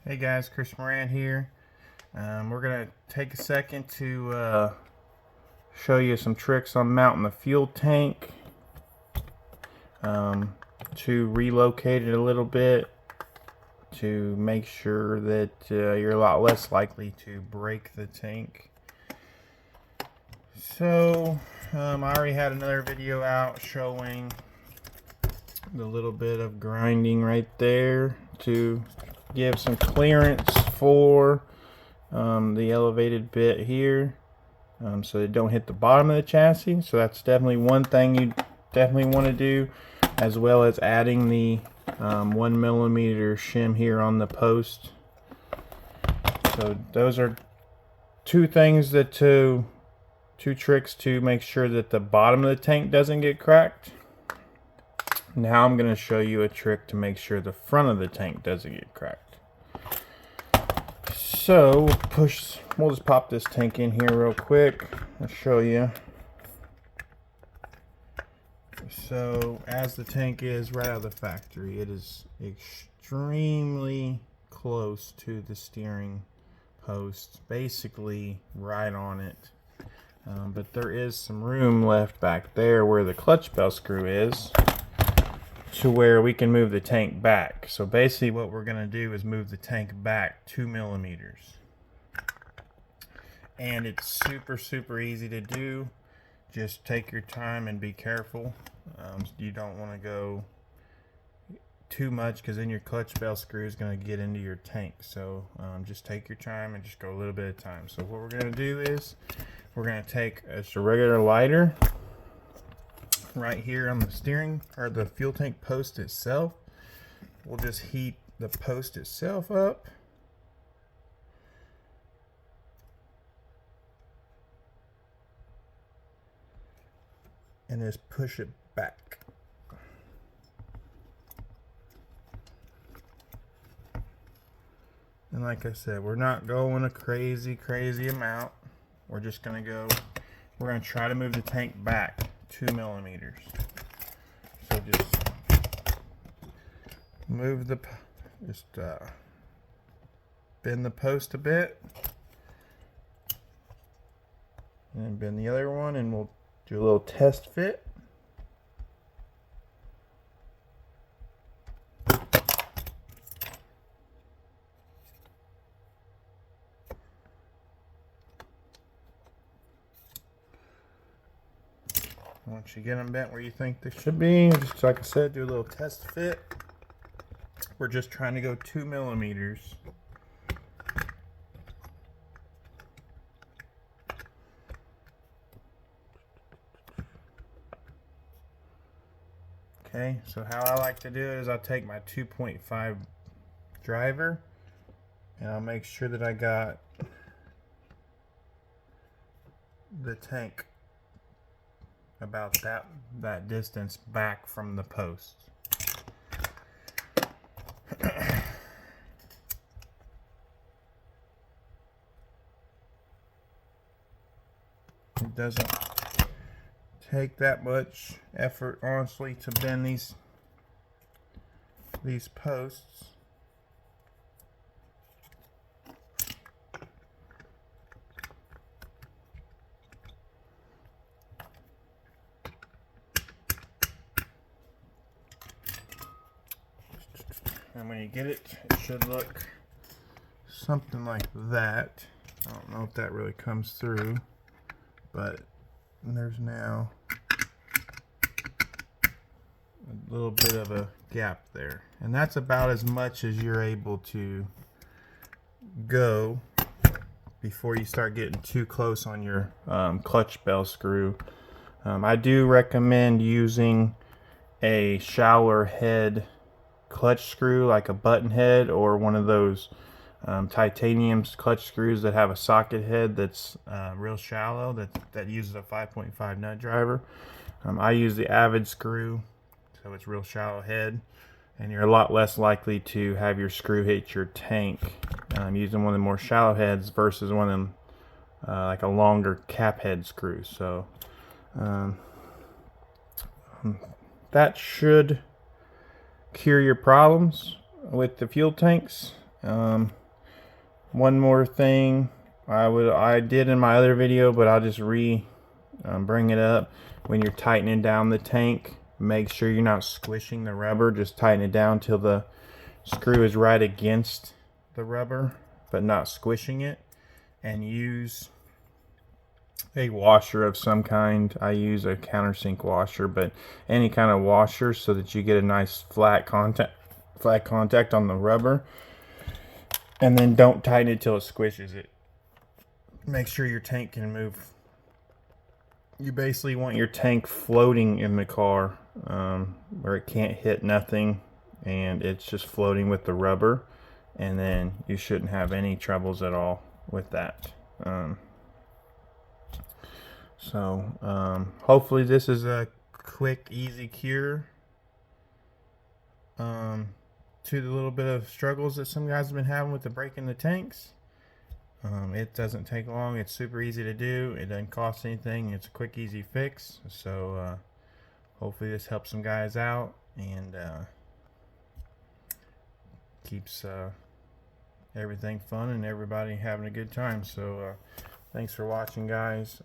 Hey guys, Chris Moran here. We're going to take a second to show you some tricks on mounting the fuel tank, to relocate it a little bit to make sure that you're a lot less likely to break the tank. So I already had another video out showing the little bit of grinding right there to give some clearance for the elevated bit here, so they don't hit the bottom of the chassis. So that's definitely one thing you definitely want to do, as well as adding the 1mm shim here on the post. So those are two things that two tricks to make sure that the bottom of the tank doesn't get cracked. Now I'm going to show you a trick to make sure the front of the tank doesn't get cracked. So we'll just pop this tank in here real quick. I'll show you. So as the tank is right out of the factory, it is extremely close to the steering post, basically right on it. But there is some room left back there where the clutch bell screw is, to where we can move the tank back. So basically what we're going to do is move the tank back 2mm. And it's super easy to do. Just take your time and be careful. You don't want to go too much, because then your clutch bell screw is going to get into your tank. So just take your time and just go a little bit at a time. So what we're going to do is we're going to take just a regular lighter right here on the steering or the fuel tank post itself. We'll just heat the post itself up. And just push it back. And like I said, we're not going a crazy amount. We're just going to try to move the tank back 2mm. So just bend the post a bit, and then bend the other one, and we'll do a little test fit. Once you get them bent where you think they should be, just like I said, do a little test fit. We're just trying to go 2mm. Okay, so how I like to do it is I'll take my 2.5 driver and I'll make sure that I got the tank about that distance back from the post. It doesn't take that much effort, honestly, to bend these posts. And when you get it, it should look something like that. I don't know if that really comes through, but there's now a little bit of a gap there. And that's about as much as you're able to go before you start getting too close on your clutch bell screw. I do recommend using a shallower head clutch screw, like a button head, or one of those titanium clutch screws that have a socket head that's real shallow, that uses a 5.5 nut driver. I use the Avid screw, so it's real shallow head, and you're a lot less likely to have your screw hit your tank using one of the more shallow heads versus one of them like a longer cap head screw. So that should cure your problems with the fuel tanks. One more thing I did in my other video, but I'll just bring it up. When you're tightening down the tank, make sure you're not squishing the rubber. Just tighten it down till the screw is right against the rubber, but not squishing it. And use a washer of some kind. I use a countersink washer, but any kind of washer, so that you get a nice flat contact on the rubber. And then don't tighten it till it squishes it. Make sure your tank can move. You basically want your tank floating in the car, where it can't hit nothing and it's just floating with the rubber, and then you shouldn't have any troubles at all with that. Hopefully this is a quick, easy cure to the little bit of struggles that some guys have been having with the breaking the tanks. It doesn't take long. It's super easy to do. It doesn't cost anything. It's a quick, easy fix. So hopefully this helps some guys out and keeps everything fun and everybody having a good time. So thanks for watching, guys.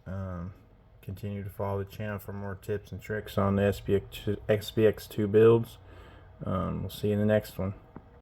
Continue to follow the channel for more tips and tricks on the Sbx-2 builds. We'll see you in the next one.